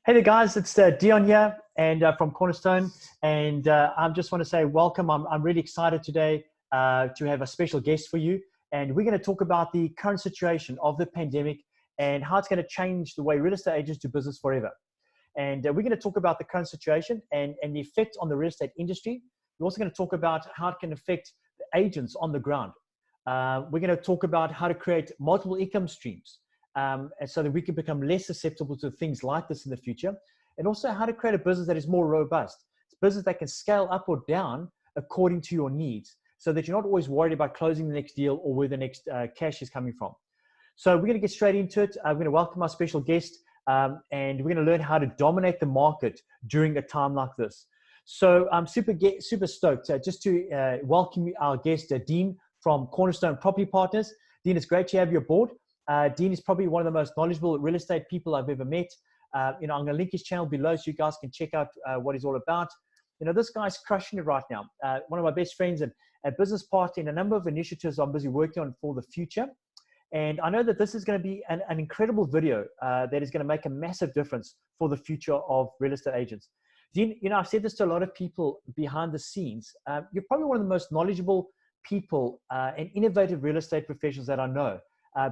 Hey there, guys. It's Dion here and from Cornerstone. And I just want to say welcome. I'm really excited today to have a special guest for you. And we're going to talk about the current situation of the pandemic and how it's going to change the way real estate agents do business forever. And we're going to talk about the current situation and the effect on the real estate industry. We're also going to talk about how it can affect the agents on the ground. We're going to talk about how to create multiple income streams and so that we can become less susceptible to things like this in the future, and also how to create a business that is more robust. It's a business that can scale up or down according to your needs, so that you're not always worried about closing the next deal or where the next cash is coming from. So we're going to get straight into it. We're going to welcome our special guest, and we're going to learn how to dominate the market during a time like this. So I'm super stoked just to welcome our guest, Dean from Cornerstone Property Partners. Dean, it's great to have you aboard. Dean is probably one of the most knowledgeable real estate people I've ever met. I'm going to link his channel below so you guys can check out what he's all about. This guy's crushing it right now. One of my best friends and a business partner in a number of initiatives I'm busy working on for the future. And I know that this is going to be an incredible video that is going to make a massive difference for the future of real estate agents. Dean, I've said this to a lot of people behind the scenes. You're probably one of the most knowledgeable people and innovative real estate professionals that I know.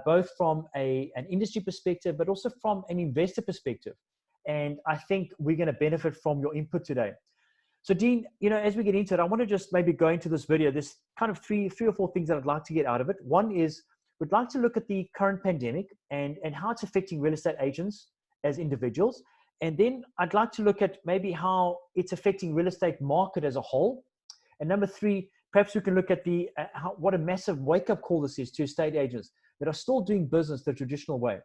Both from an industry perspective, but also from an investor perspective. And I think we're going to benefit from your input today. So Dean, as we get into it, I want to just maybe go into this video. There's kind of three or four things that I'd like to get out of it. One is we'd like to look at the current pandemic and how it's affecting real estate agents as individuals. And then I'd like to look at maybe how it's affecting real estate market as a whole. And number three, perhaps we can look at what a massive wake-up call this is to estate agents that are still doing business the traditional way.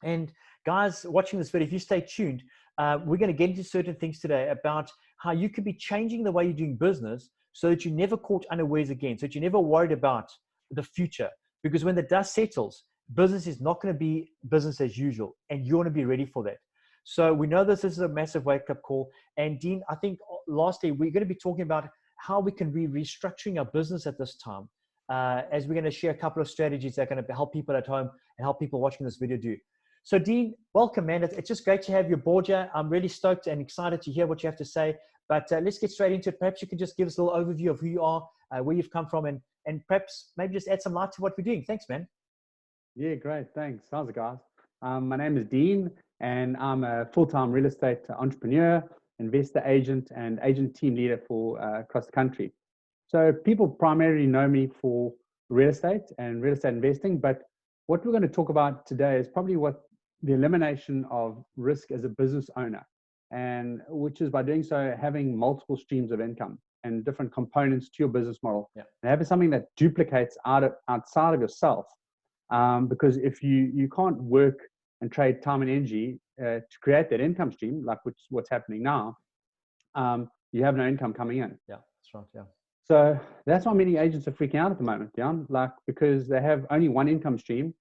And guys watching this video, if you stay tuned, we're going to get into certain things today about how you could be changing the way you're doing business so that you're never caught unawares again, so that you're never worried about the future. Because when the dust settles, business is not going to be business as usual, and you want to be ready for that. So we know this is a massive wake-up call. And Dean, I think lastly, we're going to be talking about how we can be restructuring our business at this time, as we're going to share a couple of strategies that are going to help people at home and help people watching this video do. So Dean, welcome, man. It's just great to have you aboard here. I'm really stoked and excited to hear what you have to say. But let's get straight into it. Perhaps you can just give us a little overview of who you are, where you've come from, and perhaps maybe just add some light to what we're doing. Thanks, man. Yeah, great. Thanks. How's it, guys? My name is Dean, and I'm a full-time real estate entrepreneur, investor agent, and agent team leader for across the country. So people primarily know me for real estate and real estate investing, but what we're going to talk about today is probably what the elimination of risk as a business owner, and which is by doing so having multiple streams of income and different components to your business model. Yeah. And having something that duplicates outside of yourself, because if you can't work and trade time and energy to create that income stream, like what's happening now, you have no income coming in. Yeah, that's right. Yeah. So that's why many agents are freaking out at the moment, Dion, because they have only one income stream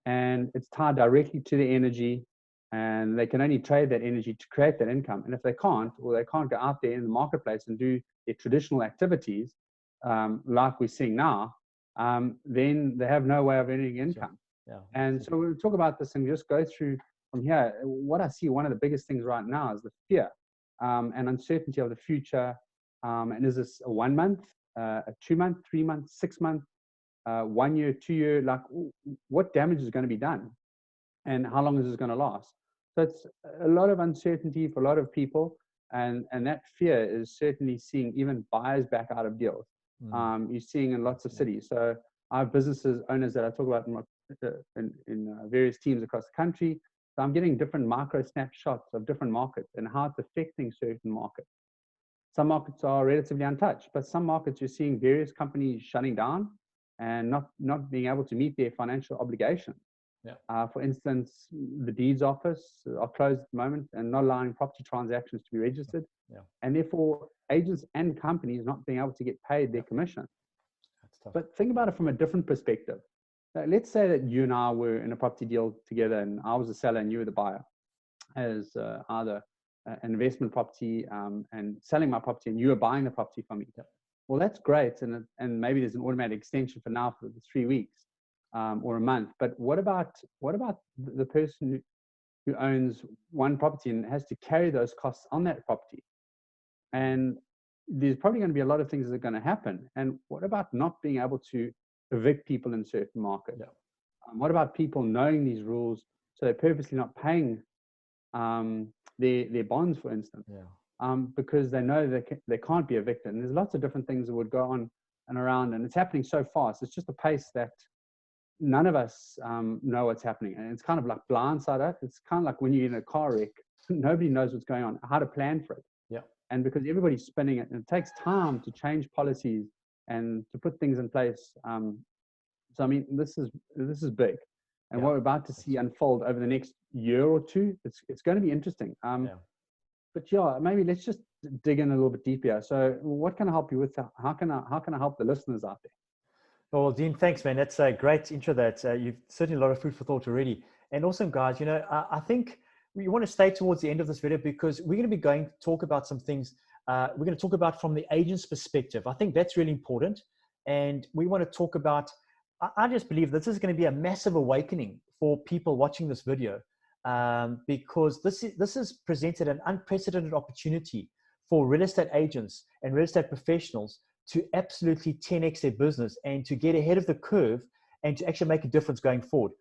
and it's tied directly to the energy, and they can only trade that energy to create that income. And if they can't, or they can't go out there in the marketplace and do their traditional activities, like we're seeing now, then they have no way of earning income. Yeah. And so we'll talk about this and just go through from here. What I see, one of the biggest things right now is the fear and uncertainty of the future. And is this a 1 month, a 2 month, 3 month, 6 month, 1 year, 2 year? Like, what damage is going to be done, and how long is this going to last? So it's a lot of uncertainty for a lot of people, and that fear is certainly seeing even buyers back out of deals. You're seeing in lots of cities. So I have businesses owners that I talk about in various teams across the country. So I'm getting different micro snapshots of different markets and how it's affecting certain markets. Some markets are relatively untouched, but some markets you're seeing various companies shutting down and not being able to meet their financial obligations. Yeah. For instance, the deeds office are closed at the moment and not allowing property transactions to be registered. Yeah. And therefore, agents and companies not being able to get paid their commission. That's tough. But think about it from a different perspective. Let's say that you and I were in a property deal together, and I was the seller and you were the buyer, as either an investment property and selling my property, and you are buying the property from me. Yep. Well, that's great, and maybe there's an automatic extension for now for the 3 weeks or a month. But what about the person who owns one property and has to carry those costs on that property. And there's probably going to be a lot of things that are going to happen. And what about not being able to evict people in certain markets? Yeah. What about people knowing these rules, so they're purposely not paying their bonds, for instance, because they know they can't be evicted? And there's lots of different things that would go on and around, and it's happening so fast. It's just a pace that none of us know what's happening, and it's kind of like blindside. It's kind of like when you're in a car wreck, nobody knows what's going on, how to plan for it. Yeah. And because everybody's spinning it, and it takes time to change policies and to put things in place. So I mean, this is big, and what we're about to see unfold over the next year or two, it's going to be interesting. But yeah, maybe let's just dig in a little bit deeper. So, what can I help you with? How can I help the listeners out there? Well, Dean, thanks, man. That's a great intro. That you've certainly a lot of food for thought already. And also, guys, you know, I think we want to stay towards the end of this video because we're going to be going to talk about some things. We're going to talk about from the agent's perspective. I think that's really important. And we want to talk about, I just believe this is going to be a massive awakening for people watching this video, because this has presented an unprecedented opportunity for real estate agents and real estate professionals to absolutely 10x their business and to get ahead of the curve and to actually make a difference going forward.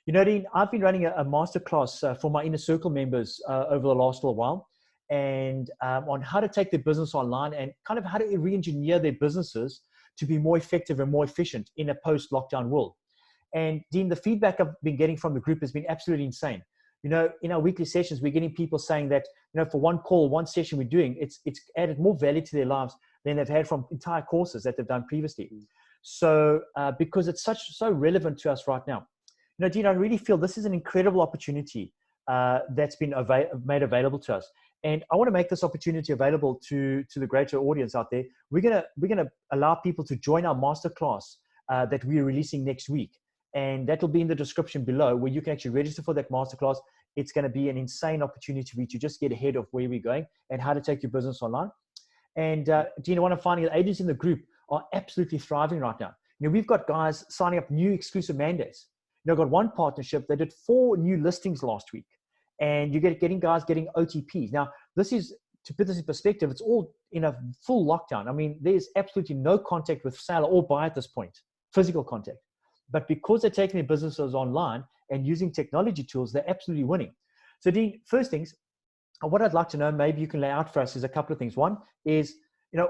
You know, Dean, I've been running a masterclass for my inner circle members over the last little while, and on how to take their business online and kind of how to re-engineer their businesses to be more effective and more efficient in a post-lockdown world. And Dean, the feedback I've been getting from the group has been absolutely insane. You know, in our weekly sessions, we're getting people saying that, you know, for one call, one session we're doing, it's added more value to their lives than they've had from entire courses that they've done previously. So because it's so relevant to us right now. You know, Dean, I really feel this is an incredible opportunity that's been made available to us. And I want to make this opportunity available to the greater audience out there. We're gonna allow people to join our masterclass that we're releasing next week. And that'll be in the description below, where you can actually register for that masterclass. It's going to be an insane opportunity for you to just get ahead of where we're going and how to take your business online. And Gina, what I'm finding, the agents in the group are absolutely thriving right now. You know, we've got guys signing up new exclusive mandates. You know, I've got one partnership that did 4 new listings last week, and you're getting guys getting OTPs. Now, this is, to put this in perspective, it's all in a full lockdown. I mean, there's absolutely no contact with seller or buyer at this point, physical contact. But because they're taking their businesses online and using technology tools, they're absolutely winning. So Dean, first things, what I'd like to know, maybe you can lay out for us, is a couple of things. One is, you know,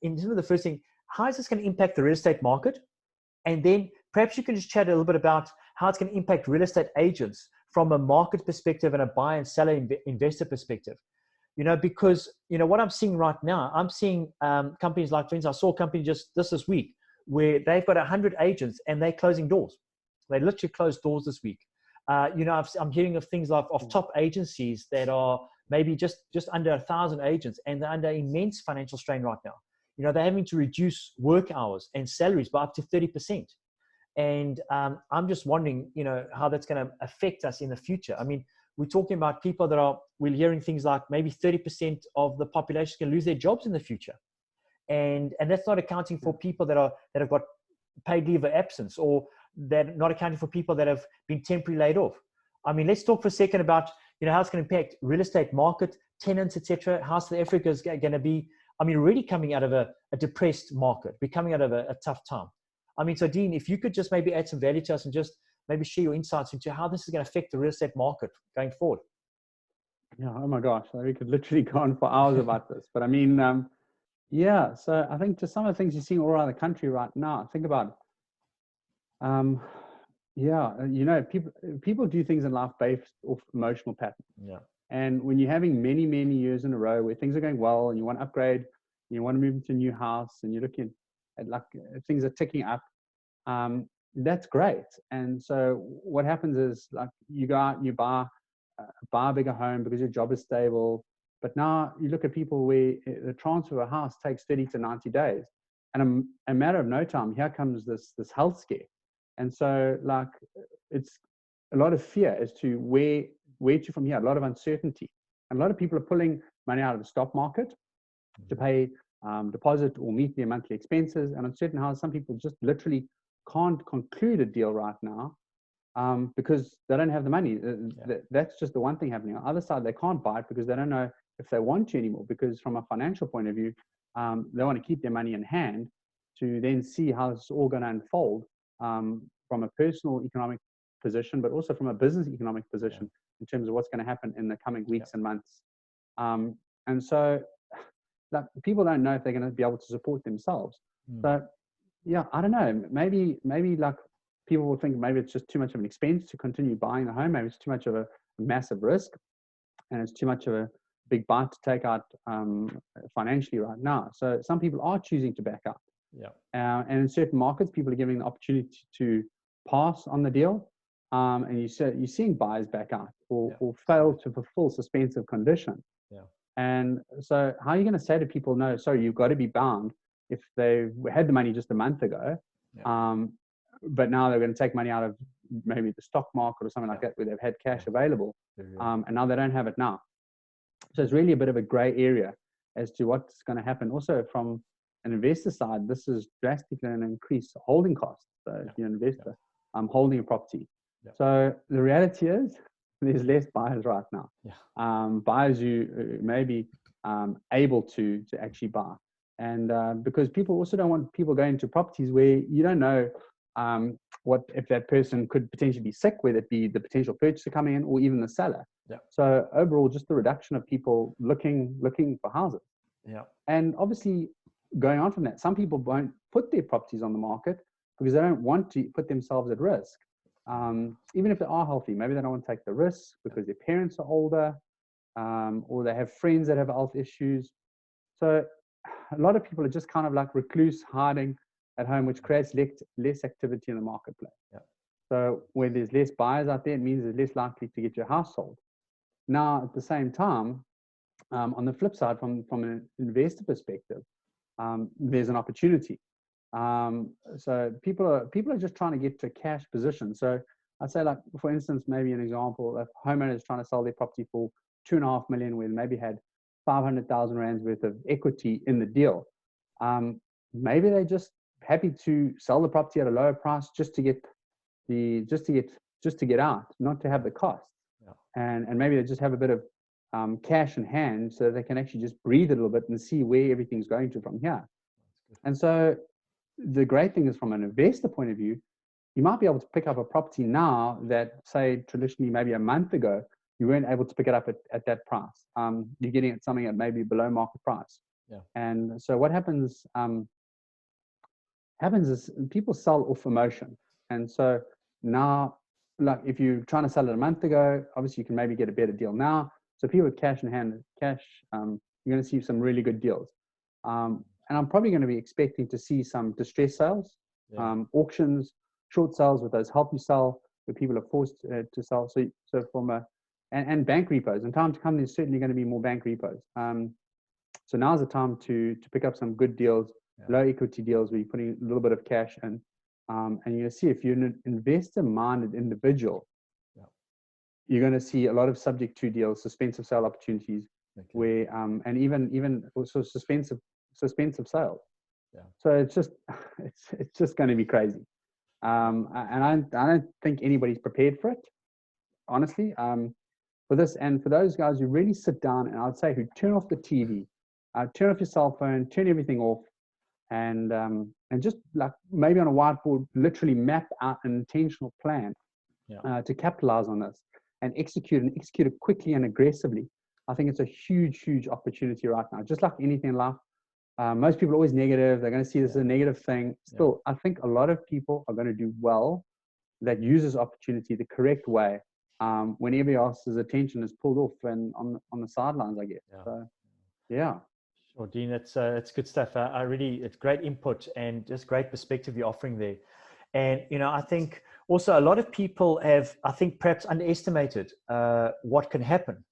in terms of the first thing, how is this going to impact the real estate market? And then perhaps you can just chat a little bit about how it's going to impact real estate agents from a market perspective and a buyer and seller investor perspective. You know, because, you know, what I'm seeing right now, I'm seeing companies like, for instance, I saw a company just this week where they've got 100 agents and they're closing doors. They literally closed doors this week. You know, I'm hearing of things like of top agencies that are maybe just under 1,000 agents, and they're under immense financial strain right now. You know, they're having to reduce work hours and salaries by up to 30%. And I'm just wondering, you know, how that's going to affect us in the future. I mean, we're talking about people we're hearing things like maybe 30% of the population can lose their jobs in the future. And that's not accounting for people that have got paid leave of absence, or that not accounting for people that have been temporarily laid off. I mean, let's talk for a second about, you know, how it's going to impact real estate market, tenants, etc. How South Africa is going to be, I mean, really coming out of a depressed market. We're coming out of a tough time. I mean, so Dean, if you could just maybe add some value to us and just maybe share your insights into how this is going to affect the real estate market going forward. Yeah, oh my gosh, we could literally go on for hours about this. But I mean, yeah, so I think just some of the things you're seeing all around the country right now, think about, yeah, you know, people do things in life based off emotional patterns. Yeah. And when you're having many, many years in a row where things are going well and you want to upgrade, you want to move into a new house, and you're looking at like things are ticking up, that's great. And so what happens is, like, you go out and you buy a bigger home because your job is stable. But now you look at people where the transfer of a house takes 30 to 90 days. And a matter of no time, here comes this health scare. And so, like, it's a lot of fear as to where to from here, a lot of uncertainty. And a lot of people are pulling money out of the stock market to pay deposit or meet their monthly expenses. And on certain houses, some people just literally can't conclude a deal right now because they don't have the money. That's just the one thing happening. On the other side, they can't buy it because they don't know if they want to anymore, because from a financial point of view, they want to keep their money in hand to then see how it's all going to unfold, from a personal economic position, but also from a business economic position in terms of what's going to happen in the coming weeks and months. And so like, people don't know if they're going to be able to support themselves. So yeah, I don't know, maybe like people will think maybe it's just too much of an expense to continue buying a home. Maybe it's too much of a massive risk, and it's too much of a big bite to take out financially right now. So some people are choosing to back out. And in certain markets, people are giving the opportunity to pass on the deal. And you're seeing buyers back out or fail to fulfill suspensive condition. And so how are you going to say to people, no, sorry, you've got to be bound, if they had the money just a month ago, but now they're going to take money out of maybe the stock market or something like that, where they've had cash available, and now they don't have it now. So it's really a bit of a gray area as to what's going to happen. Also, from an investor side, this is drastically going to increase holding costs. So if you're an investor, holding a property. So the reality is there's less buyers right now. Buyers who may be able to actually buy. And because people also don't want people going to properties where you don't know what if that person could potentially be sick, whether it be the potential purchaser coming in or even the seller. So overall, just the reduction of people looking for houses. And obviously, going on from that, some people won't put their properties on the market because they don't want to put themselves at risk. Even if they are healthy, maybe they don't want to take the risk because their parents are older, or they have friends that have health issues. So a lot of people are just kind of like recluse, hiding at home, which creates less activity in the marketplace. So when there's less buyers out there, it means there's less likely to get your house sold. Now, at the same time, on the flip side, from an investor perspective, there's an opportunity. So people are just trying to get to a cash position. So I'd say, like, for instance, maybe an example, if a homeowner is trying to sell their property for 2.5 million, where they maybe had 500,000 rands worth of equity in the deal. Maybe they're just happy to sell the property at a lower price just to get out, not to have the cost. And maybe they just have a bit of cash in hand so they can actually just breathe a little bit and see where everything's going to from here. And so the great thing is, from an investor point of view, you might be able to pick up a property now that, say, traditionally maybe a month ago you weren't able to pick it up at that price. You're getting it something at maybe below market price. And so what happens is people sell off emotion. And so now, like, if you're trying to sell it a month ago, obviously you can maybe get a better deal now. So people with cash in hand, you're going to see some really good deals. And I'm probably going to be expecting to see some distress sales, auctions, short sales with those help you sell, where people are forced to sell. So from and bank repos. In time to come, there's certainly going to be more bank repos. So now's the time to pick up some good deals, low equity deals, where you're putting a little bit of cash in. And you're going to see, if you're an investor-minded individual, you're going to see a lot of subject to deals, suspensive sale opportunities, where and even also suspensive sales. So it's just going to be crazy. And I don't think anybody's prepared for it, honestly. For this, and for those guys who really sit down, and I'd say who turn off the TV, turn off your cell phone, turn everything off, and just, like, maybe on a whiteboard, literally map out an intentional plan to capitalize on this and execute it quickly and aggressively. I think it's a huge opportunity right now. Just like anything in life, most people are always negative. They're going to see this as a negative thing. Still, I think a lot of people are going to do well that use this opportunity the correct way, when everybody else's attention is pulled off and on the sidelines, I guess. So, Sure, Dean, it's good stuff. It's great input and just great perspective you're offering there. And, I think also a lot of people have, I think, perhaps underestimated what can happen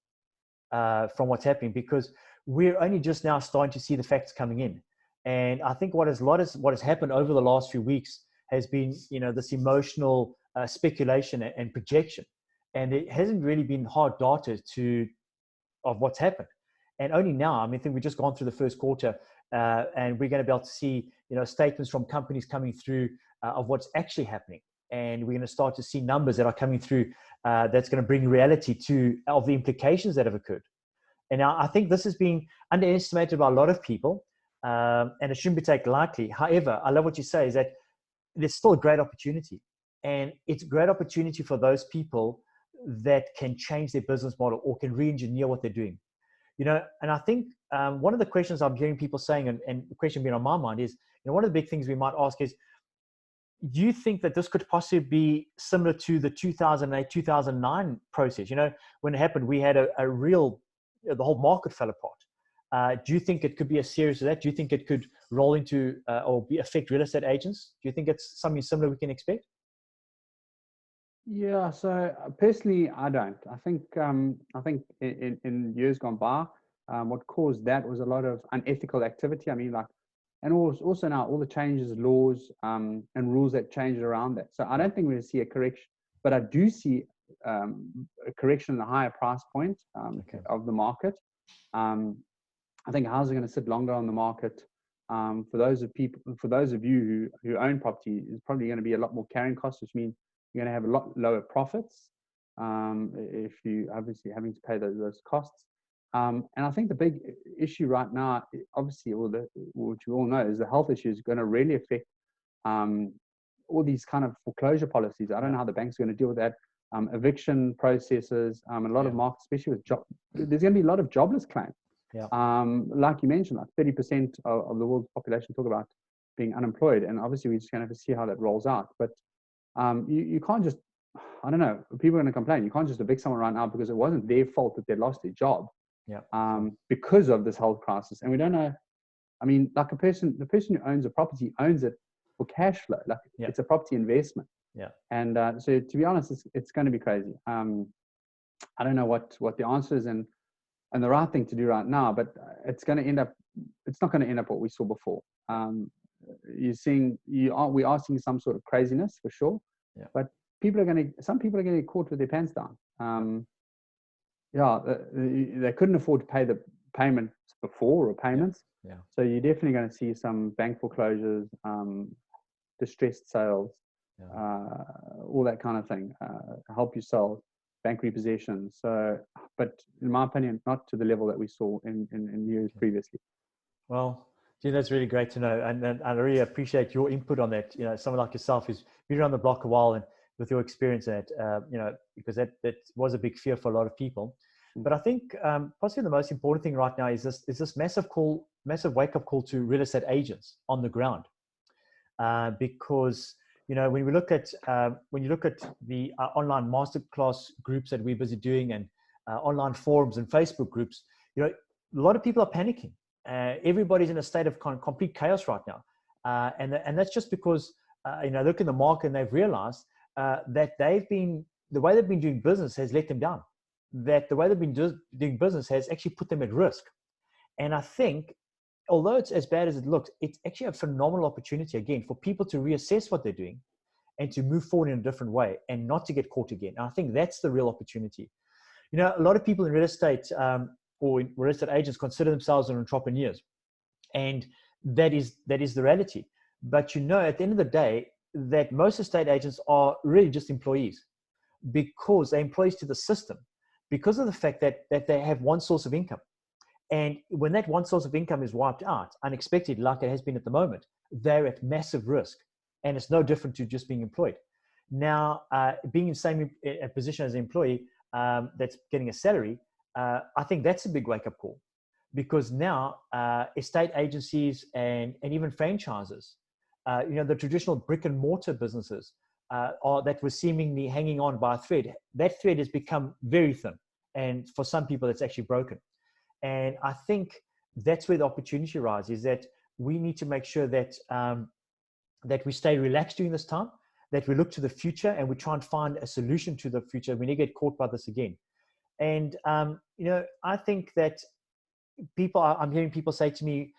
from what's happening, because we're only just now starting to see the facts coming in. And I think what has happened over the last few weeks has been, this emotional speculation and projection. And it hasn't really been hard data of what's happened. And only now, I think we've just gone through the first quarter, and we're going to be able to see, statements from companies coming through of what's actually happening. and we're going to start to see numbers that are coming through that's going to bring reality of the implications that have occurred. And I think this has been underestimated by a lot of people, and it shouldn't be taken lightly. However, I love what you say is that there's still a great opportunity, and it's a great opportunity for those people that can change their business model or can re-engineer what they're doing. And I think one of the questions I'm hearing people saying, and the question being on my mind is, one of the big things we might ask is, do you think that this could possibly be similar to the 2008, 2009 process? When it happened, we had a real, the whole market fell apart. Do you think it could be a series of that? Do you think it could roll into or affect real estate agents? Do you think it's something similar we can expect? Yeah, so personally, I don't. I think in years gone by, what caused that was a lot of unethical activity. I mean, and also now all the changes, laws, and rules that changed around that. So I don't think we're going to see a correction, but I do see a correction in the higher price point of the market. I think houses are going to sit longer on the market. For those of you who own property, it's probably going to be a lot more carrying costs, which means you're going to have a lot lower profits if you obviously having to pay those costs. And I think the big issue right now, obviously, what you all know, is the health issue is going to really affect all these kind of foreclosure policies. I don't know how the bank's going to deal with that. Eviction processes, a lot of markets, especially with there's going to be a lot of jobless claims. Yeah. Like you mentioned, like 30% of the world's population talk about being unemployed, and obviously we're just going to have to see how that rolls out. But you can't just, I don't know, people are going to complain. You can't just evict someone right now because it wasn't their fault that they lost their job. Yeah. Because of this health crisis. And we don't know, I mean, like the person who owns a property owns it for cash flow. Like it's a property investment. Yeah. And so to be honest, it's going to be crazy. I don't know what the answer is and the right thing to do right now, but it's not going to end up what we saw before. We are seeing some sort of craziness for sure, but some people are going to get caught with their pants down. They couldn't afford to pay the payments before or payments. Yeah. So you're definitely going to see some bank foreclosures, distressed sales, all that kind of thing. Help you sell, bank repossessions. So, but in my opinion, not to the level that we saw in years previously. Well, Gee, that's really great to know, and I really appreciate your input on that. Someone like yourself who's been around the block a while, and with your experience in it, because that was a big fear for a lot of people. But I think possibly the most important thing right now is this massive wake-up call to real estate agents on the ground, because when you look at the online masterclass groups that we're busy doing, and online forums and Facebook groups, a lot of people are panicking. Everybody's in a state of complete chaos right now, and that's just because look in the market and they've realized that the way they've been doing business has let them down. That the way they've been doing business has actually put them at risk. And I think, although it's as bad as it looks, it's actually a phenomenal opportunity again for people to reassess what they're doing and to move forward in a different way and not to get caught again. And I think that's the real opportunity. A lot of people in real estate or real estate agents consider themselves entrepreneurs, and that is the reality. But at the end of the day, that most estate agents are really just employees, because they're employees to the system, because of the fact that they have one source of income. And when that one source of income is wiped out unexpectedly, like it has been at the moment, they're at massive risk. And it's no different to just being employed. Now, being in the same position as an employee that's getting a salary, I think that's a big wake-up call, because now estate agencies and even franchises, the traditional brick and mortar businesses that were seemingly hanging on by a thread, that thread has become very thin. And for some people, it's actually broken. And I think that's where the opportunity arises, is that we need to make sure that that we stay relaxed during this time, that we look to the future and we try and find a solution to the future. We need to get caught by this again. And, I think that I'm hearing people say to me,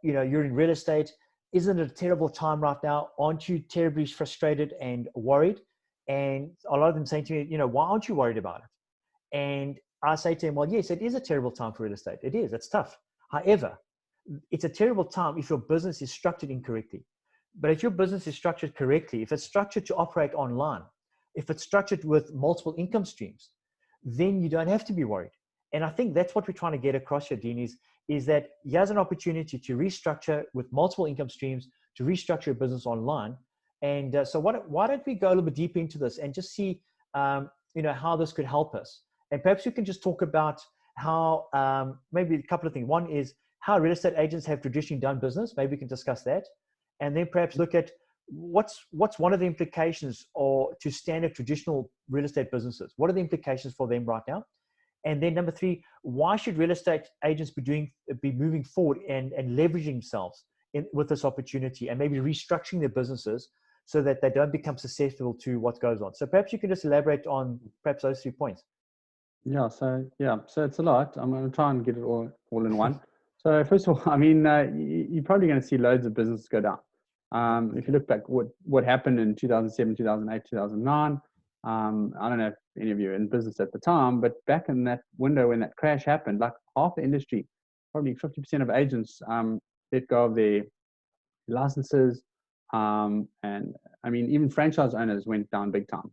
you're in real estate. Isn't it a terrible time right now? Aren't you terribly frustrated and worried? And a lot of them saying to me, why aren't you worried about it? And I say to them, well, yes, it is a terrible time for real estate. It is. It's tough. However, it's a terrible time if your business is structured incorrectly. But if your business is structured correctly, if it's structured to operate online, if it's structured with multiple income streams, then you don't have to be worried. And I think that's what we're trying to get across here, Dean, is that here's an opportunity to restructure with multiple income streams, to restructure your business online. And so why don't we go a little bit deeper into this and just see, how this could help us. And perhaps you can just talk about how, maybe a couple of things. One is how real estate agents have traditionally done business. Maybe we can discuss that. And then perhaps look at what's one of the implications or to standard traditional real estate businesses. What are the implications for them right now? And then number three, why should real estate agents be moving forward and leveraging themselves with this opportunity and maybe restructuring their businesses so that they don't become susceptible to what goes on? So perhaps you can just elaborate on perhaps those 3 points. So it's a lot. I'm going to try and get it all in one. So first of all, I mean, you're probably going to see loads of businesses go down. If you look back, what happened in 2007, 2008, 2009, I don't know if any of you were in business at the time, but back in that window when that crash happened, like half the industry, probably 50% of agents let go of their licenses. And I mean, even franchise owners went down big time.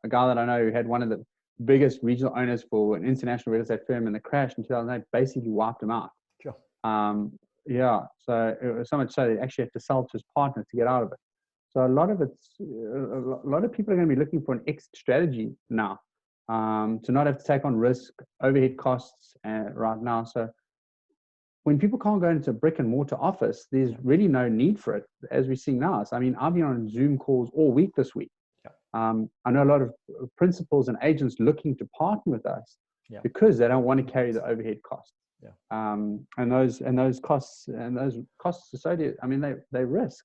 A guy that I know who had one of the biggest regional owners for an international real estate firm in the crash in 2008 basically wiped him out. Sure. So it was so much so they actually had to sell to his partner to get out of it. So a lot of people are going to be looking for an exit strategy now, to not have to take on risk, overhead costs right now. So when people can't go into a brick and mortar office, there's really no need for it, as we're seeing now. So, I mean, I've been on Zoom calls all week this week. I know a lot of principals and agents looking to partner with us because they don't want to carry the overhead costs. And those costs associated, I mean, they risk,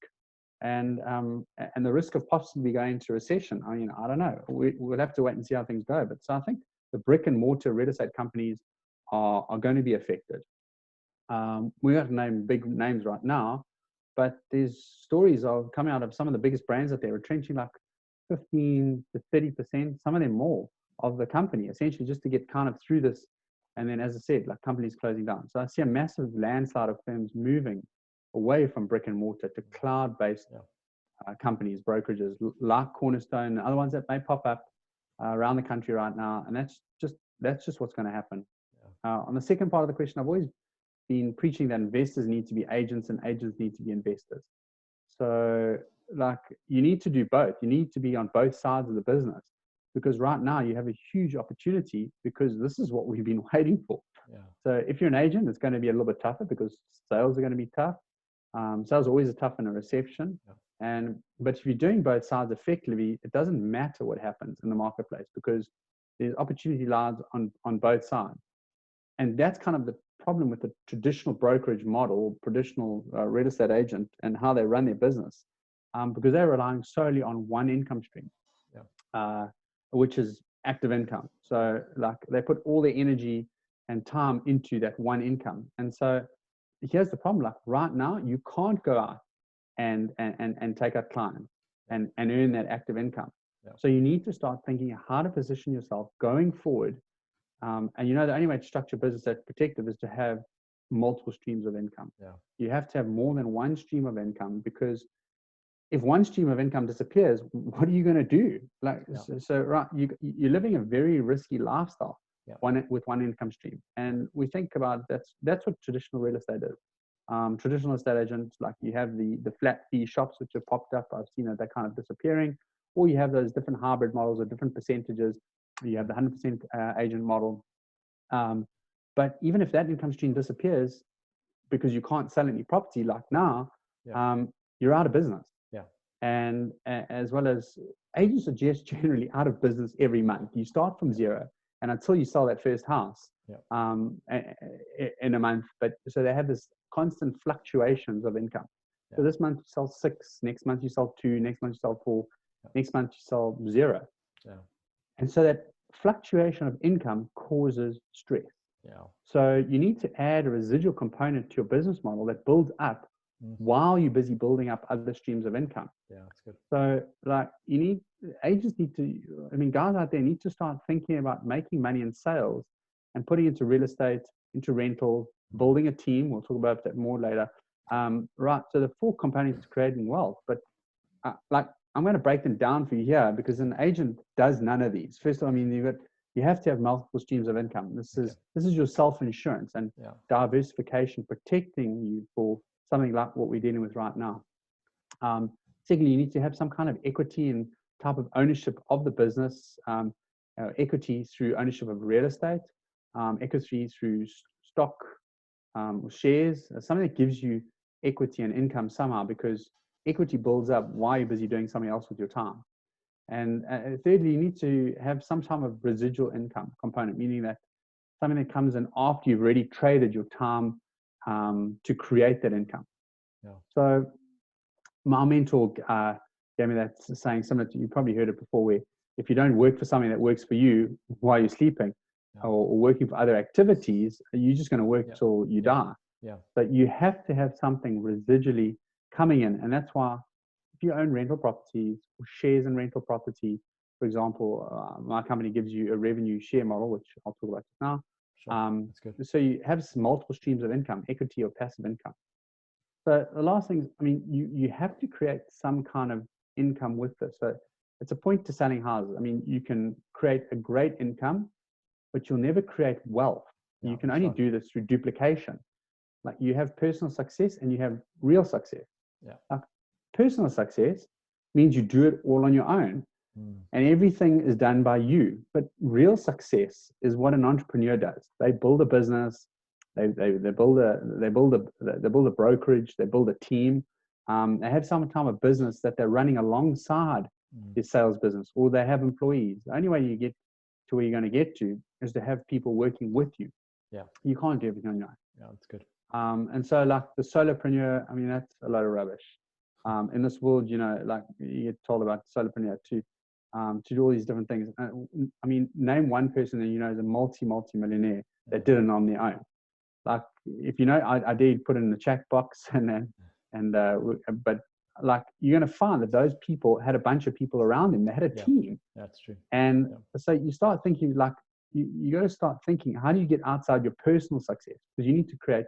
and the risk of possibly going into recession. I mean, I don't know. We'll have to wait and see how things go. But so I think the brick and mortar real estate companies are going to be affected. We have to name big names right now, but there's stories of coming out of some of the biggest brands that they're retrenching like 15 to 30%, some of them more, of the company, essentially just to get kind of through this. And then, as I said, like companies closing down. So I see a massive landslide of firms moving away from brick and mortar to cloud-based companies, brokerages like Cornerstone, and other ones that may pop up around the country right now. And that's just what's going to happen. On the second part of the question, I've always been preaching that investors need to be agents and agents need to be investors. So like you need to do both. You need to be on both sides of the business, because right now you have a huge opportunity because this is what we've been waiting for. So if you're an agent, it's going to be a little bit tougher because sales are going to be tough. Sales always are tough in a recession. But if you're doing both sides effectively, it doesn't matter what happens in the marketplace because there's opportunity lies on both sides. And that's kind of the problem with the traditional brokerage model, traditional real estate agent, and how they run their business, because they're relying solely on one income stream, which is active income. So like they put all their energy and time into that one income. And so here's the problem: like right now, you can't go out and take out clients and earn that active income. So you need to start thinking how to position yourself going forward. And the only way to structure business that's protective is to have multiple streams of income. You have to have more than one stream of income, because if one stream of income disappears, what are you going to do? Right, you're living a very risky lifestyle with one income stream. And we think about that's what traditional real estate is. Traditional estate agents, like you have the flat fee shops which have popped up. I've seen that they're kind of disappearing, or you have those different hybrid models or different percentages. You have the 100% agent model. But even if that income stream disappears because you can't sell any property like now, you're out of business. And as well as agents are just generally out of business every month. You start from zero, and until you sell that first house in a month. But so they have this constant fluctuations of income. So this month you sell 6, next month you sell 2, next month you sell 4, next month you sell 0. And so that fluctuation of income causes stress. So you need to add a residual component to your business model that builds up while you're busy building up other streams of income. That's good. So like agents need to, guys out there need to start thinking about making money in sales and putting into real estate, into rental, building a team. We'll talk about that more later. Right. So the 4 components to creating wealth, but like I'm going to break them down for you here because an agent does none of these. First of all, I mean, you have to have multiple streams of income. This is your self-insurance and diversification, protecting you for something like what we're dealing with right now. Secondly, you need to have some kind of equity and type of ownership of the business, equity through ownership of real estate, equity through stock, shares, something that gives you equity and income somehow, because equity builds up while you're busy doing something else with your time. And thirdly, you need to have some type of residual income component, meaning that something that comes in after you've already traded your time to create that income. Yeah. So my mentor gave me that saying, similar to, you probably heard it before, where if you don't work for something that works for you while you're sleeping, or working for other activities, you're just going to work till you die. Yeah. But you have to have something residually coming in. And that's why if you own rental properties or shares in rental property, for example, my company gives you a revenue share model, which I'll talk about now. Sure. That's good. So you have multiple streams of income, equity or passive income. So the last thing, I mean, you have to create some kind of income with this. So it's a point to selling houses. I mean, you can create a great income, but you'll never create wealth. You can only do this through duplication. Like you have personal success and you have real success. Like personal success means you do it all on your own and everything is done by you. But real success is what an entrepreneur does. They build a business, they build a brokerage, they build a team. They have some kind of business that they're running alongside their sales business, or they have employees. The only way you get to where you're going to get to is to have people working with you. You can't do everything on your own. That's good. And so like the solopreneur, I mean, that's a load of rubbish. In this world, you know, like you get told about solopreneur to do all these different things. I mean, name one person that you know is a multi-millionaire that did it on their own. Like, if you know, I did put it in the chat box, but like you're going to find that those people had a bunch of people around them. They had a team. That's true. And so you start thinking like, you got to start thinking, how do you get outside your personal success? Because you need to create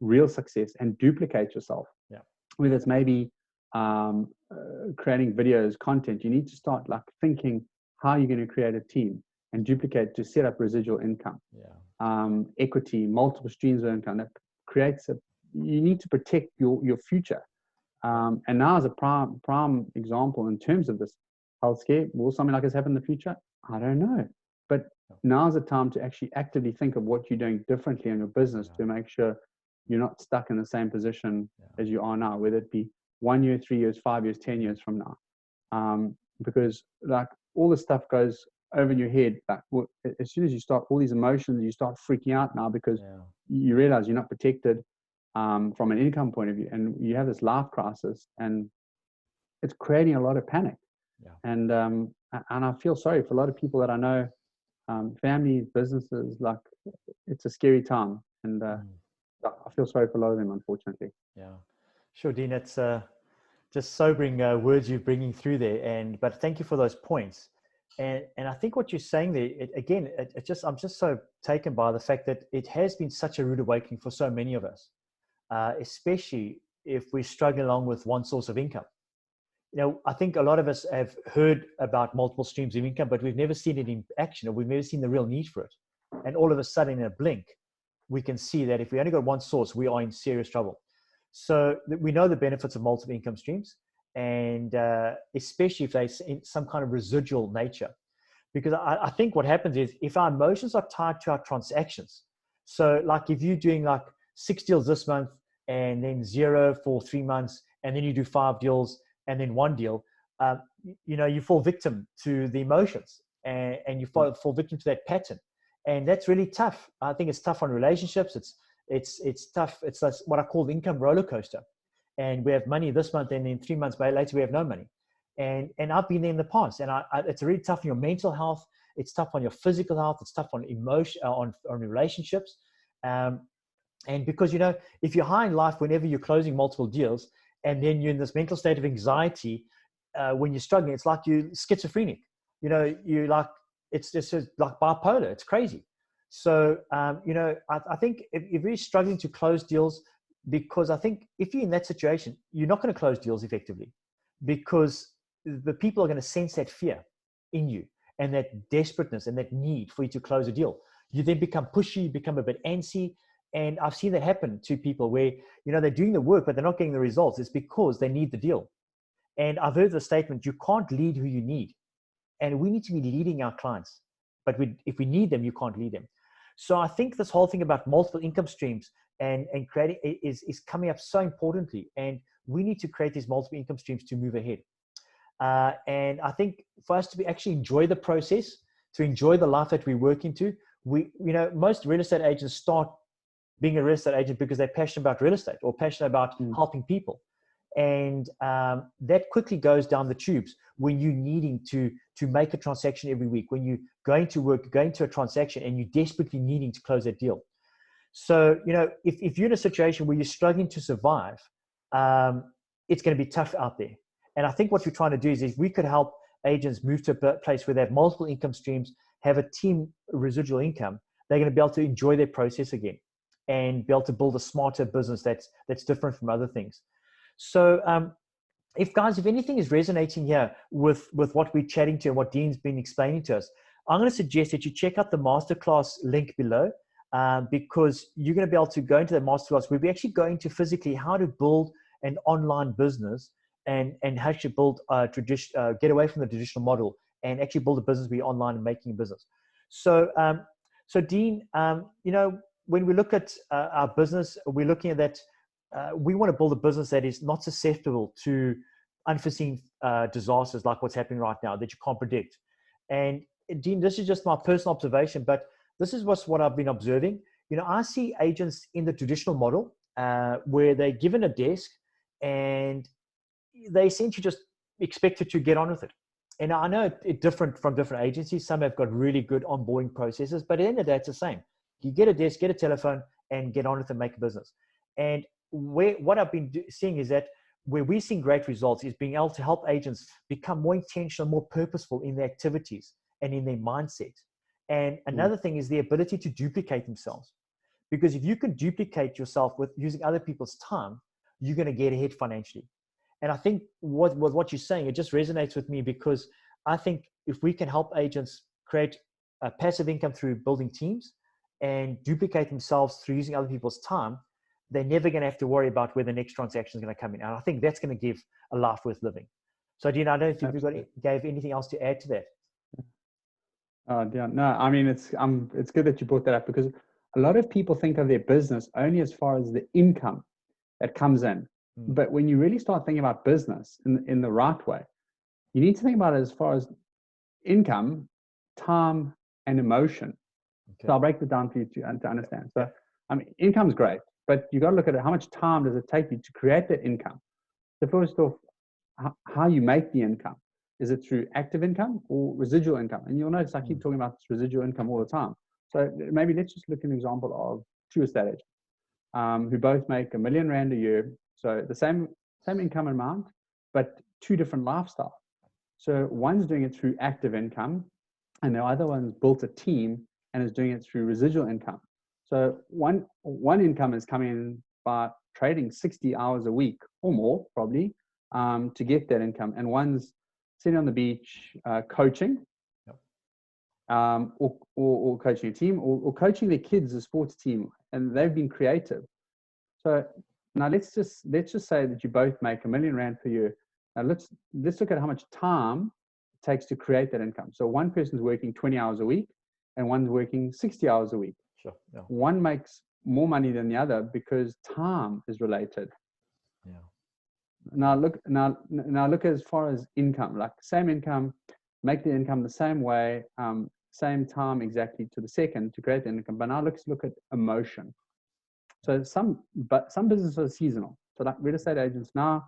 real success and duplicate yourself. Whether it's maybe creating videos, content, you need to start like thinking how you're going to create a team and duplicate to set up residual income, equity, multiple streams of income. That creates you need to protect your future. And now as a prime example in terms of this healthcare, will something like this happen in the future? I don't know. But now's the time to actually actively think of what you're doing differently in your business to make sure you're not stuck in the same position as you are now, whether it be 1 year, 3 years, 5 years, 10 years from now. Because like all this stuff goes over in your head. Like as soon as you start, all these emotions, you start freaking out now because you realize you're not protected from an income point of view, and you have this life crisis, and it's creating a lot of panic. And I feel sorry for a lot of people that I know, families, businesses. Like it's a scary time, and I feel sorry for a lot of them, unfortunately. Sure, Dean. It's just sobering words you're bringing through there, but thank you for those points. And I think what you're saying there, I'm just so taken by the fact that it has been such a rude awakening for so many of us, especially if we're struggling along with one source of income. You know, I think a lot of us have heard about multiple streams of income, but we've never seen it in action, or we've never seen the real need for it. And all of a sudden, in a blink, we can see that if we only got one source, we are in serious trouble. So we know the benefits of multiple income streams, and especially if they're in some kind of residual nature. Because I think what happens is if our emotions are tied to our transactions, so like if you're doing like 6 deals this month and then 0 for 3 months, and then you do 5 deals and then 1 deal, you know, you fall victim to the emotions and you fall victim to that pattern. And that's really tough. I think it's tough on relationships. It's tough. It's what I call the income roller coaster. And we have money this month, and then 3 months later we have no money. And I've been there in the past. And it's really tough on your mental health. It's tough on your physical health. It's tough on emotion, on relationships. And because, you know, if you're high in life, whenever you're closing multiple deals, and then you're in this mental state of anxiety, when you're struggling, it's like you're schizophrenic. You know, it's just like bipolar. It's crazy. So, you know, I think if you're struggling to close deals, because I think if you're in that situation, you're not going to close deals effectively, because the people are going to sense that fear in you and that desperateness and that need for you to close a deal. You then become pushy, you become a bit antsy. And I've seen that happen to people where, they're doing the work, but they're not getting the results. It's because they need the deal. And I've heard the statement, you can't lead who you need. And we need to be leading our clients. But if we need them, you can't lead them. So I think this whole thing about multiple income streams and creating is coming up so importantly. And we need to create these multiple income streams to move ahead. And I think for us to actually enjoy the process, to enjoy the life that we work into, most real estate agents start being a real estate agent because they're passionate about real estate or passionate about helping people. And that quickly goes down the tubes when you're needing to make a transaction every week, when you're going to work, going to a transaction, and you're desperately needing to close that deal. So, if you're in a situation where you're struggling to survive, it's going to be tough out there. And I think what we're trying to do is we could help agents move to a place where they have multiple income streams, have a team residual income. They're going to be able to enjoy their process again and be able to build a smarter business that's different from other things. So if anything is resonating here with what we're chatting to and what Dean's been explaining to us, I'm going to suggest that you check out the masterclass link below, because you're going to be able to go into the masterclass where we're actually going to physically how to build an online business and how to build get away from the traditional model and actually build a business be online and making a business. So, Dean, when we look at our business, we're looking at that. We want to build a business that is not susceptible to unforeseen disasters like what's happening right now that you can't predict. And Dean, this is just my personal observation, but this is what I've been observing. I see agents in the traditional model where they're given a desk and they essentially just expected to get on with it. And I know it's different from different agencies. Some have got really good onboarding processes, but at the end of the day, it's the same. You get a desk, get a telephone, and get on with it and make a business. And what I've been seeing is that where we're seeing great results is being able to help agents become more intentional, more purposeful in their activities and in their mindset. And another thing is the ability to duplicate themselves. Because if you can duplicate yourself with using other people's time, you're going to get ahead financially. And I think what you're saying, it just resonates with me, because I think if we can help agents create a passive income through building teams and duplicate themselves through using other people's time, they're never going to have to worry about where the next transaction is going to come in. And I think that's going to give a life worth living. So, Dean, I don't know if you gave anything else to add to that. Yeah, no, I mean, it's good that you brought that up, because a lot of people think of their business only as far as the income that comes in. But when you really start thinking about business in the right way, you need to think about it as far as income, time, and emotion. Okay. So I'll break it down for you to understand. So, I mean, income's great, but you got to look at it. How much time does it take you to create that income? So first off, how you make the income. Is it through active income or residual income? And you'll notice I keep talking about this residual income all the time. So maybe let's just look at an example of two estate agents who both make R1 million a year. So the same income amount, but two different lifestyles. So one's doing it through active income, and the other one's built a team and is doing it through residual income. So one income is coming in by trading 60 hours a week or more, probably, to get that income. And one's sitting on the beach coaching, or coaching a team, or coaching their kids, a sports team, and they've been creative. So now let's just say that you both make R1 million per year. Now let's look at how much time it takes to create that income. So one person's working 20 hours a week, and one's working 60 hours a week. Sure. Yeah. One makes more money than the other because time is related. Yeah. Now look as far as income, like same income, make the income the same way, same time exactly to the second to create the income. But now let's look at emotion. So some businesses are seasonal. So like real estate agents now,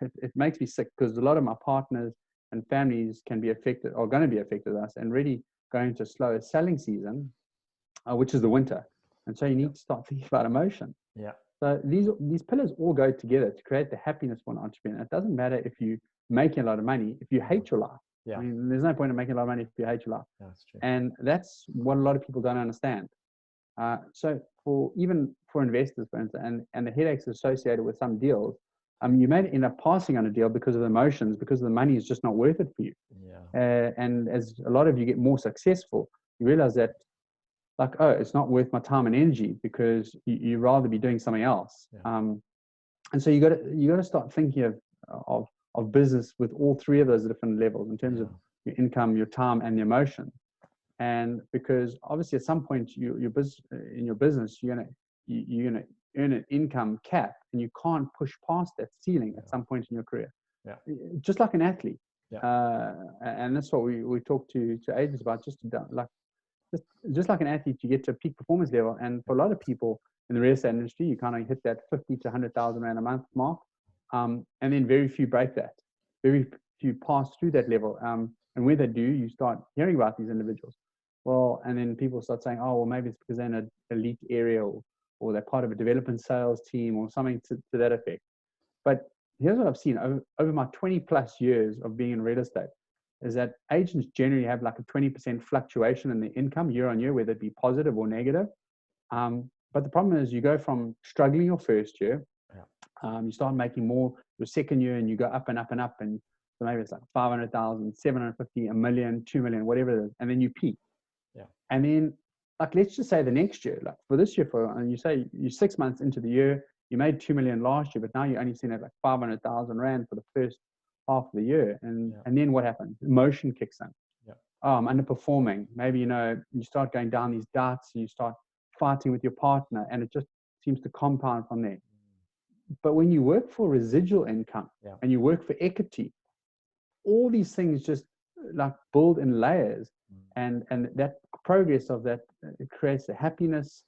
it makes me sick because a lot of my partners and families can be affected or going to be affected with us and really going into a slower selling season, which is the winter. And so you need to start thinking about emotion. Yeah. So these pillars all go together to create the happiness for an entrepreneur. It doesn't matter if you're making a lot of money, if you hate your life. Yeah. I mean, there's no point in making a lot of money if you hate your life. That's true. And that's what a lot of people don't understand. So even for investors, for instance, and the headaches associated with some deals, you may end up passing on a deal because of the emotions, because the money is just not worth it for you. And as a lot of you get more successful, you realize that, like, oh, it's not worth my time and energy, because you'd rather be doing something else. And so you got to start thinking of business with all three of those different levels in terms of your income, your time, and the emotion. And because obviously at some point in your business, you're gonna earn an income cap, and you can't push past that ceiling at some point in your career. Just like an athlete. And that's what we talk to agents about. Just like an athlete, you get to a peak performance level, and for a lot of people in the real estate industry, you kind of hit that 50 to 100,000 rand a month mark, and then very few break that. Very few pass through that level, and when they do, you start hearing about these individuals. Well, and then people start saying, oh, well, maybe it's because they're in an elite area, or they're part of a development sales team, or something to that effect. But here's what I've seen over my 20 plus years of being in real estate, is that agents generally have like a 20% fluctuation in their income year on year, whether it be positive or negative. But the problem is, you go from struggling your first year, you start making more your second year, and you go up and up and up. And so maybe it's like 500,000, 750, a million, 2 million, whatever it is. And then you peak. And then, like, let's just say the next year, like for this year, and you say you're 6 months into the year, you made 2 million last year, but now you're only seeing it like 500,000 rand for the first half of the year. And then what happens? Emotion kicks in. Oh, I'm underperforming. Maybe, you start going down these darts, and you start fighting with your partner, and it just seems to compound from there. But when you work for residual income and you work for equity, all these things just like build in layers, and that progress of that, it creates a happiness,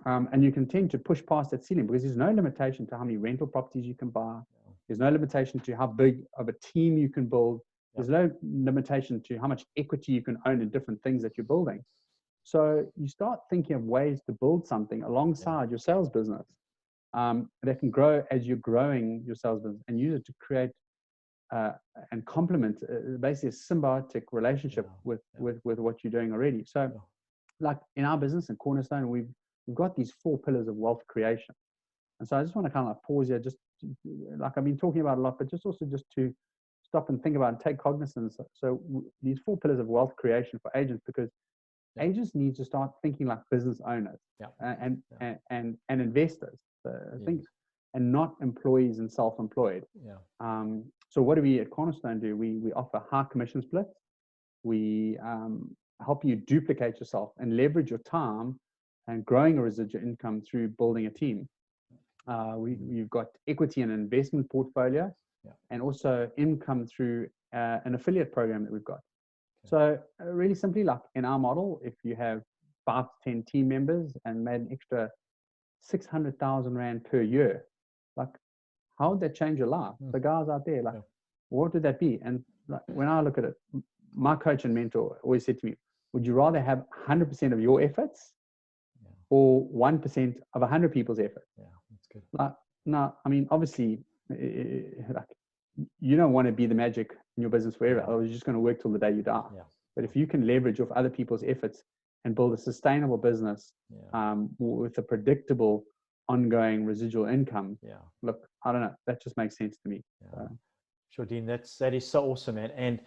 and you can tend to push past that ceiling, because there's no limitation to how many rental properties you can buy. There's no limitation to how big of a team you can build. There's no limitation to how much equity you can own in different things that you're building. So you start thinking of ways to build something alongside your sales business, that can grow as you're growing your sales business, and use it to create and complement basically a symbiotic relationship with what you're doing already. So like in our business in Cornerstone, we've got these 4 pillars of wealth creation. And so I just want to kind of pause here, just like I've been talking about a lot, but just to stop and think about and take cognizance. So these 4 pillars of wealth creation for agents, because agents need to start thinking like business owners and investors, and not employees and self-employed. So what do we at Cornerstone do? We offer high commission splits. We help you duplicate yourself and leverage your time and growing a residual income through building a team. We've got equity and investment portfolio, and also income through an affiliate program that we've got. So really simply, like in our model, if you have 5 to 10 team members and made an extra 600,000 rand per year, like, how would that change your life? The guys out there, like, what would that be? And like, when I look at it, my coach and mentor always said to me, would you rather have 100% of your efforts or 1% of 100 people's effort? That's good. Like, no, I mean, obviously, like, you don't want to be the magic in your business forever, or you're just going to work till the day you die. But if you can leverage off other people's efforts and build a sustainable business with a predictable ongoing residual income, look, I don't know, that just makes sense to me. Sure, Dean, that is so awesome, man. And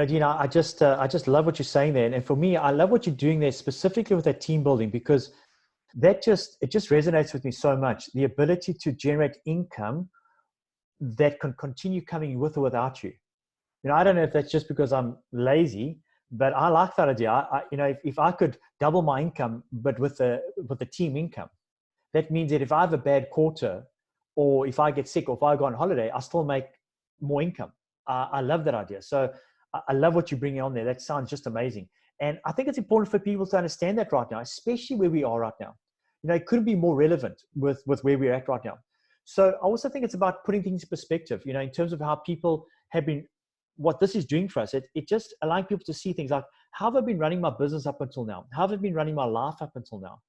Dean, I just love what you're saying there. And for me, I love what you're doing there, specifically with that team building, because it just resonates with me so much. The ability to generate income that can continue coming with or without you. I don't know if that's just because I'm lazy, but I like that idea. If I could double my income, but with the team income, that means that if I have a bad quarter, or if I get sick, or if I go on holiday, I still make more income. I love that idea. So I love what you're bringing on there. That sounds just amazing. And I think it's important for people to understand that right now, especially where we are right now. It couldn't be more relevant with where we're at right now. So I also think it's about putting things in perspective, in terms of how people have been, what this is doing for us. It just allowing people to see things like, how have I been running my business up until now? How have I been running my life up until now?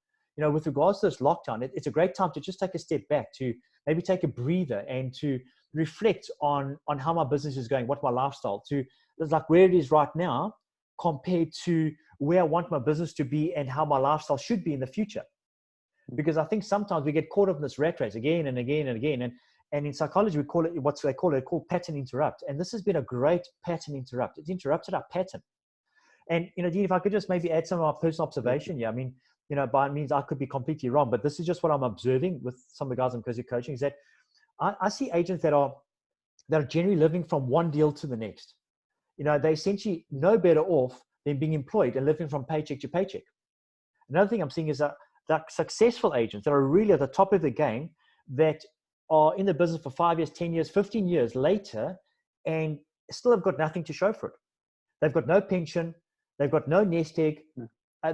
With regards to this lockdown, it's a great time to just take a step back, to maybe take a breather and to reflect on how my business is going, what my lifestyle, it's like where it is right now compared to where I want my business to be and how my lifestyle should be in the future. Because I think sometimes we get caught up in this rat race again and again and again. And in psychology, we call it called pattern interrupt. And this has been a great pattern interrupt. It's interrupted our pattern. And, Dean, if I could just maybe add some of our personal observation. Yeah, I mean, by means I could be completely wrong, but this is just what I'm observing with some of the guys I'm coaching, is that I see agents that are generally living from one deal to the next. They essentially no better off than being employed and living from paycheck to paycheck. Another thing I'm seeing is that successful agents that are really at the top of the game, that are in the business for 5 years, 10 years, 15 years later, and still have got nothing to show for it. They've got no pension. They've got no nest egg.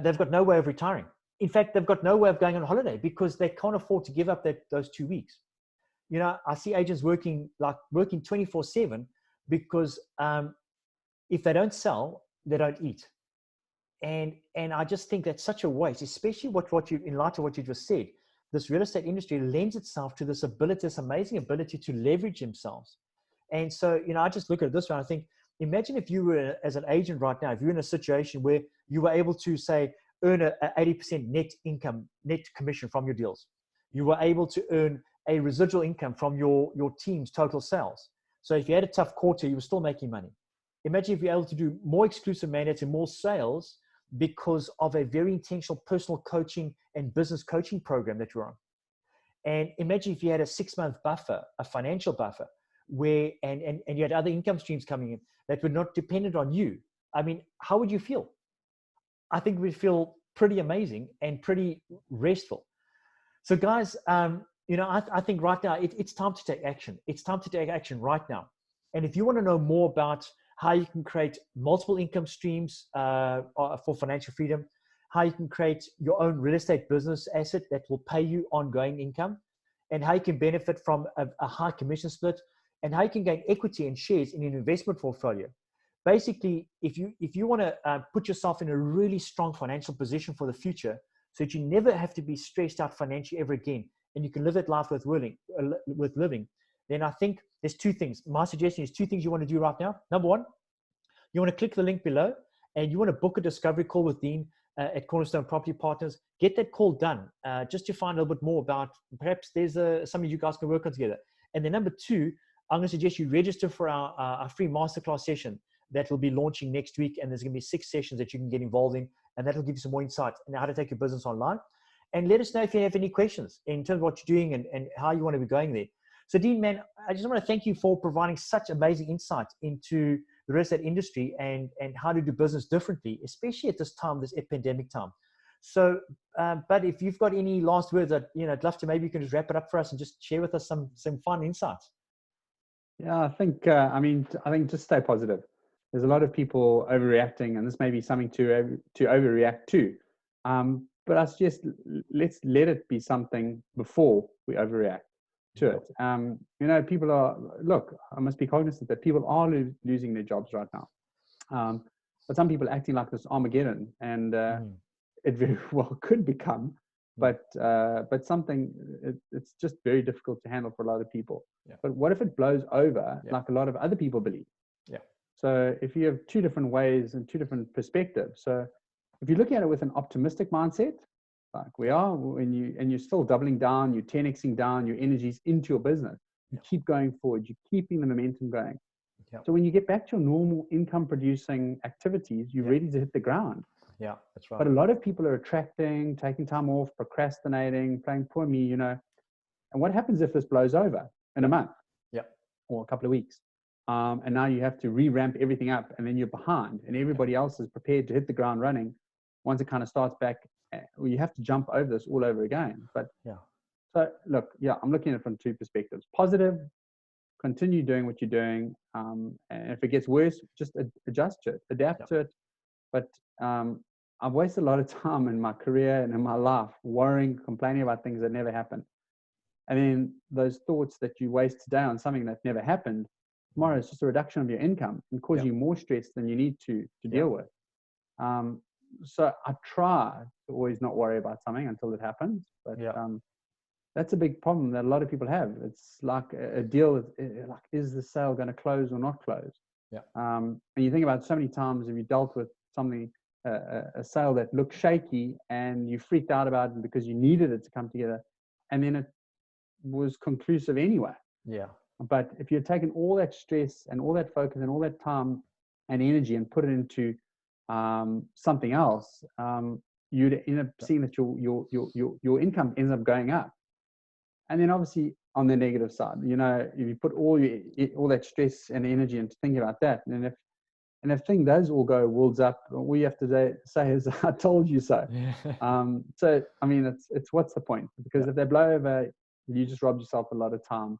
They've got no way of retiring. In fact, they've got no way of going on holiday because they can't afford to give up those 2 weeks. I see agents working 24/7 because if they don't sell, they don't eat. And I just think that's such a waste, especially what you, in light of what you just said. This real estate industry lends itself to this amazing ability to leverage themselves. And so, I just look at it this way. I think, imagine if you were, as an agent right now, if you're in a situation where you were able to, say, earn a 80% net commission from your deals. You were able to earn a residual income from your team's total sales. So if you had a tough quarter, you were still making money. Imagine if you're able to do more exclusive mandates and more sales because of a very intentional personal coaching and business coaching program that you're on. And imagine if you had a 6-month buffer, a financial buffer, where and you had other income streams coming in that were not dependent on you. I mean, how would you feel? I think we'd feel pretty amazing and pretty restful. So guys, I think right now it's time to take action. It's time to take action right now. And if you want to know more about how you can create multiple income streams for financial freedom, how you can create your own real estate business asset that will pay you ongoing income, and how you can benefit from a high commission split, and how you can gain equity and shares in an investment portfolio. Basically, if you want to put yourself in a really strong financial position for the future, so that you never have to be stressed out financially ever again, and you can live that life worth living, then I think there's 2 things. My suggestion is 2 things you want to do right now. Number 1, you want to click the link below, and you want to book a discovery call with Dean at Cornerstone Property Partners. Get that call done, just to find a little bit more about, perhaps there's something you guys can work on together. And then number 2, I'm going to suggest you register for our free masterclass session that will be launching next week. And there's going to be 6 sessions that you can get involved in, and that will give you some more insight on how to take your business online. And let us know if you have any questions in terms of what you're doing and how you want to be going there. So Dean, man, I just want to thank you for providing such amazing insight into the real estate industry and how to do business differently, especially at this time, this pandemic time. So, but if you've got any last words that, I'd love to, maybe you can just wrap it up for us and just share with us some fun insights. Yeah, I think just stay positive. There's a lot of people overreacting, and this may be something to overreact to. But I suggest let's let it be something before we overreact to it. People are, I must be cognizant that people are losing their jobs right now. But some people are acting like this Armageddon, and it very well could become, but something, it's just very difficult to handle for a lot of people. Yeah. But what if it blows over like a lot of other people believe? Yeah. So if you have 2 different ways and 2 different perspectives, so if you're looking at it with an optimistic mindset, like we are, and you're still doubling down, you're 10xing down your energies into your business, you keep going forward, you're keeping the momentum going. Yep. So when you get back to your normal income producing activities, you're ready to hit the ground. Yeah, that's right. But a lot of people are retracting, taking time off, procrastinating, playing poor me, And what happens if this blows over in a month? Or a couple of weeks? And now you have to re-ramp everything up, and then you're behind, and everybody else is prepared to hit the ground running. Once it kind of starts back, you have to jump over this all over again. But so look, I'm looking at it from 2 perspectives. Positive, continue doing what you're doing. And if it gets worse, just adjust to it, adapt to it. But I've wasted a lot of time in my career and in my life worrying, complaining about things that never happened. And then those thoughts that you waste today on something that never happened, tomorrow is just a reduction of your income and causing you more stress than you need to deal with. So I try to always not worry about something until it happens. But that's a big problem that a lot of people have. It's like a deal with, like, is the sale going to close or not close? And you think about so many times, have you dealt with something a sale that looked shaky and you freaked out about it because you needed it to come together, and then it was conclusive anyway. Yeah. But if you're taking all that stress and all that focus and all that time and energy and put it into something else, you'd end up seeing that your income ends up going up. And then obviously on the negative side, you know, if you put all that stress and energy into thinking about that, and if thing does all go worlds up, all you have to say is, I told you so. So, I mean, it's what's the point? Because if they blow over, you just robbed yourself a lot of time,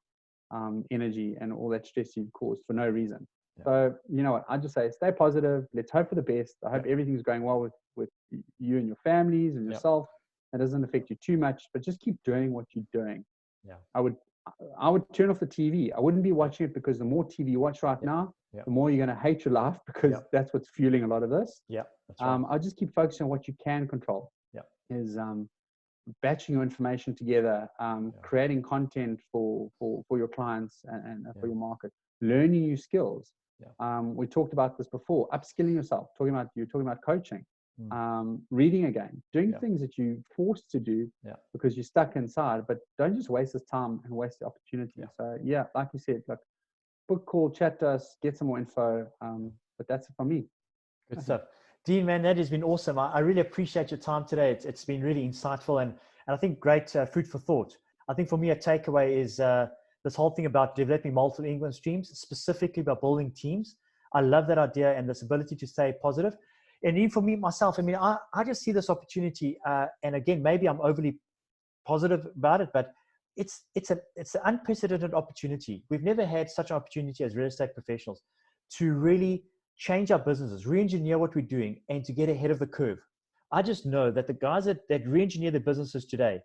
energy, and all that stress you've caused for no reason. So, you know what, I just say, stay positive. Let's hope for the best. I hope everything's going well with you and your families and yourself. It doesn't affect you too much, but just keep doing what you're doing. I would turn off the TV. I wouldn't be watching it, because the more TV you watch right now, the more you're going to hate your life, because that's what's fueling a lot of this. That's right. I'll just keep focusing on what you can control. Is batching your information together, creating content for your clients and for your market, learning new skills. We talked about this before, upskilling yourself, talking about coaching, reading again, doing things that you're forced to do because you're stuck inside, but don't just waste this time and waste the opportunity. So like you said, like, book, call, chat to us, get some more info. But that's it from me. Good stuff. Dean, man, that has been awesome. I really appreciate your time today. It's been really insightful and I think great food for thought. I think for me, a takeaway is this whole thing about developing multiple income streams, specifically about building teams. I love that idea and this ability to stay positive. And even for me, myself, I mean, I just see this opportunity. And again, maybe I'm overly positive about it, but it's an unprecedented opportunity. We've never had such an opportunity as real estate professionals to really change our businesses, re-engineer what we're doing, and to get ahead of the curve. I just know that the guys that re-engineer their businesses today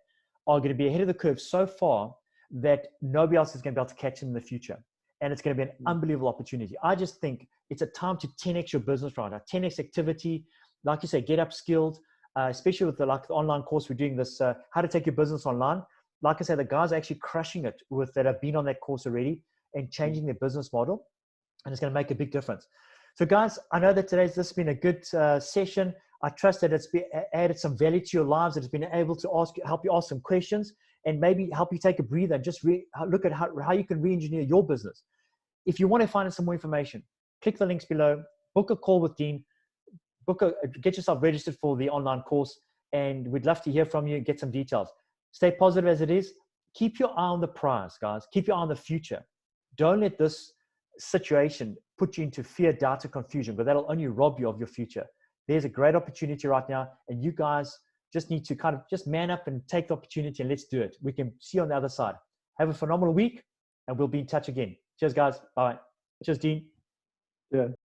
are going to be ahead of the curve so far that nobody else is going to be able to catch them in the future. And it's going to be an unbelievable opportunity. I just think it's a time to 10x your business right now, 10x activity. Like you say, get upskilled, especially with the online course we're doing this, how to take your business online. Like I said, the guys are actually crushing it that have been on that course already and changing their business model. And it's going to make a big difference. So guys, I know that this has been a good session. I trust that it's added some value to your lives, that it's been able to help you ask some questions and maybe help you take a breather and just look at how you can re-engineer your business. If you want to find out some more information, click the links below, book a call with Dean, get yourself registered for the online course, and we'd love to hear from you and get some details. Stay positive as it is. Keep your eye on the prize, guys. Keep your eye on the future. Don't let this situation put you into fear, doubt, and confusion, because that'll only rob you of your future. There's a great opportunity right now, and you guys just need to kind of just man up and take the opportunity, and let's do it. We can see you on the other side. Have a phenomenal week, and we'll be in touch again. Cheers, guys. Bye. Cheers, Dean.